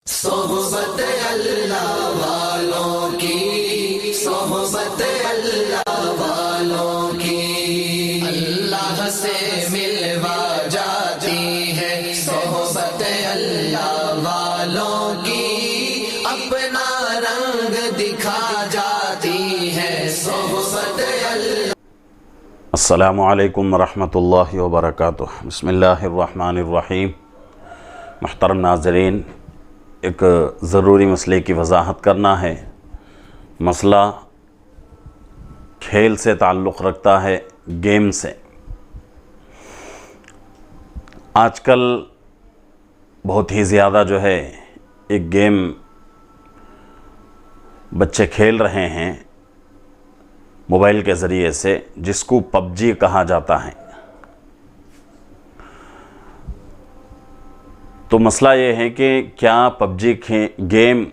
सोहबत अल्लाह वालों की, सोहबत अल्लाह वालों की, अल्लाह से मिलवा जाती है। सोहबत अल्लाह वालों की अपना रंग दिखा जाती है। सोहबत अल्लाह। अस्सलामु अलैकुम वरहमतुल्लाहि वबरकातुह। बिस्मिल्लाहिर्रहमानिर्रहीम। मुहतरम नाज़रीन, एक ज़रूरी मसले की वजाहत करना है। मसला खेल से ताल्लुक़ रखता है, गेम से। आजकल बहुत ही ज़्यादा जो है एक गेम बच्चे खेल रहे हैं मोबाइल के ज़रिए से, जिसको पबजी कहा जाता है। तो मसला ये है कि क्या पबजी गेम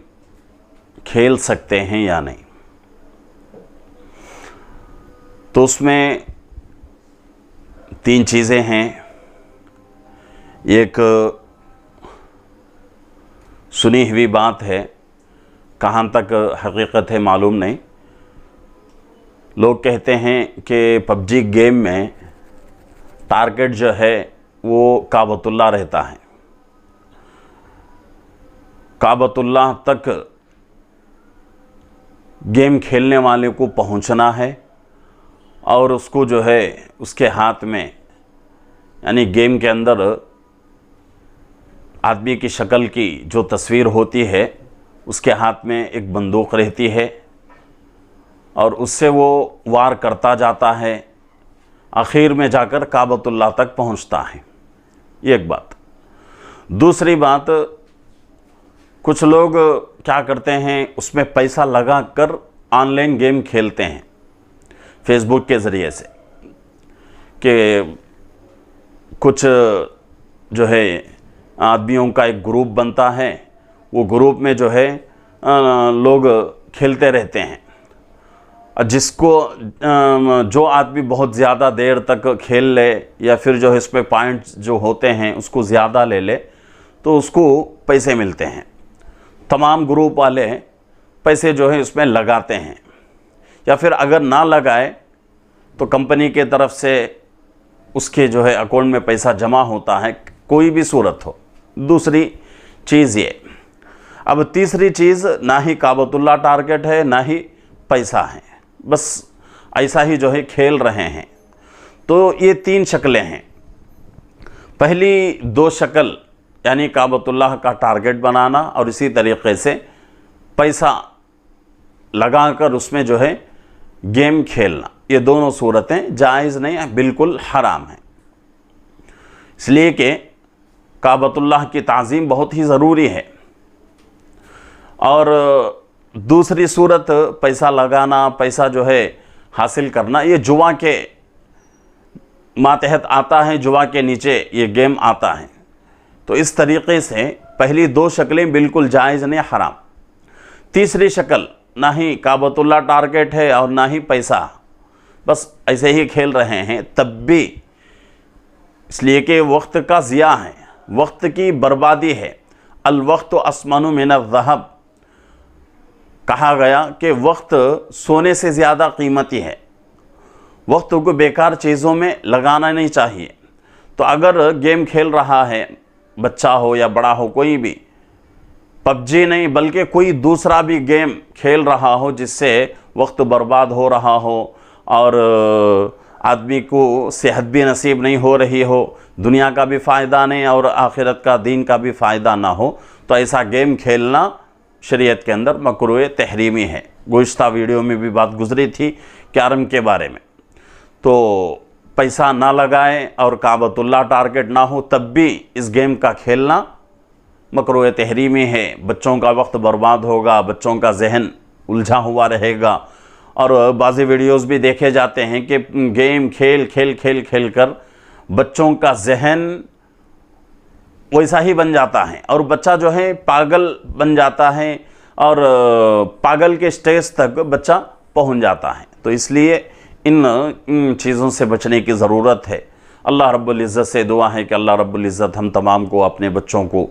खेल सकते हैं या नहीं। तो उसमें तीन चीज़ें हैं। एक सुनी हुई बात है, कहाँ तक हकीकत है मालूम नहीं। लोग कहते हैं कि पबजी गेम में टारगेट जो है वो काबतुल्लाह रहता है। काबतुल्लाह तक गेम खेलने वाले को पहुंचना है और उसको जो है उसके हाथ में, यानी गेम के अंदर आदमी की शक्ल की जो तस्वीर होती है, उसके हाथ में एक बंदूक रहती है और उससे वो वार करता जाता है, आखिर में जाकर काबतुल्लाह तक पहुंचता है। ये एक बात। दूसरी बात, कुछ लोग क्या करते हैं, उसमें पैसा लगा कर ऑनलाइन गेम खेलते हैं फेसबुक के ज़रिए से, कि कुछ जो है आदमियों का एक ग्रुप बनता है, वो ग्रुप में जो है लोग खेलते रहते हैं। जिसको जो आदमी बहुत ज़्यादा देर तक खेल ले या फिर जो है इस पर पॉइंट्स जो होते हैं उसको ज़्यादा ले ले, तो उसको पैसे मिलते हैं। तमाम ग्रुप वाले पैसे जो है इसमें लगाते हैं, या फिर अगर ना लगाए तो कंपनी के तरफ से उसके जो है अकाउंट में पैसा जमा होता है, कोई भी सूरत हो। दूसरी चीज़ ये। अब तीसरी चीज़, ना ही काबतुल्लाह टारगेट है ना ही पैसा है, बस ऐसा ही जो है खेल रहे हैं। तो ये तीन शक्लें हैं। पहली दो शक्ल यानी काबतुल्लाह का टारगेट बनाना और इसी तरीक़े से पैसा लगाकर उसमें जो है गेम खेलना, ये दोनों सूरतें जायज़ नहीं है, बिल्कुल हराम है। इसलिए कि काबतुल्लाह की ताज़ीम बहुत ही ज़रूरी है। और दूसरी सूरत, पैसा लगाना, पैसा जो है हासिल करना, ये जुआ के मातहत आता है, जुआ के नीचे ये गेम आता है। तो इस तरीक़े से पहली दो शक्लें बिल्कुल जायज़ नहीं, हराम। तीसरी शक्ल, ना ही काबतुल्लाह टारगेट है और ना ही पैसा, बस ऐसे ही खेल रहे हैं, तब भी इसलिए कि वक्त का ज़िया है, वक्त की बर्बादी है। अल वक्त अस्मनु मिन ज़हब कहा गया कि वक्त सोने से ज़्यादा कीमती है। वक्त को बेकार चीज़ों में लगाना नहीं चाहिए। तो अगर गेम खेल रहा है, बच्चा हो या बड़ा हो, कोई भी, पबजी नहीं बल्कि कोई दूसरा भी गेम खेल रहा हो जिससे वक्त बर्बाद हो रहा हो और आदमी को सेहत भी नसीब नहीं हो रही हो, दुनिया का भी फ़ायदा नहीं और आखिरत का, दीन का भी फ़ायदा ना हो, तो ऐसा गेम खेलना शरीयत के अंदर मकरूह तहरीमी है। गुज़िश्ता वीडियो में भी बात गुजरी थी कैरम के बारे में। तो पैसा ना लगाए और काबतुल्लाह टारगेट ना हो, तब भी इस गेम का खेलना मकरूह तहरीमी है। बच्चों का वक्त बर्बाद होगा, बच्चों का जहन उलझा हुआ रहेगा। और बाज़ी वीडियोस भी देखे जाते हैं कि गेम खेल कर बच्चों का जहन वैसा ही बन जाता है और बच्चा जो है पागल बन जाता है और पागल के स्टेज तक बच्चा पहुंच जाता है। तो इसलिए इन चीज़ों से बचने की ज़रूरत है। अल्लाह रब्बुल इज़्ज़त से दुआ है कि अल्लाह रब्बुल इज़्ज़त हम तमाम को, अपने बच्चों को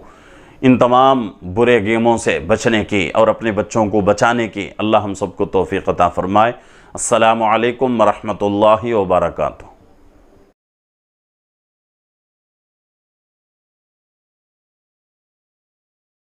इन तमाम बुरे गेमों से बचने की और अपने बच्चों को बचाने की अल्लाह हम सबको तौफीक अता फ़रमाए। अस्सलामु अलैकुम व रहमतुल्लाहि व बरकातुहू।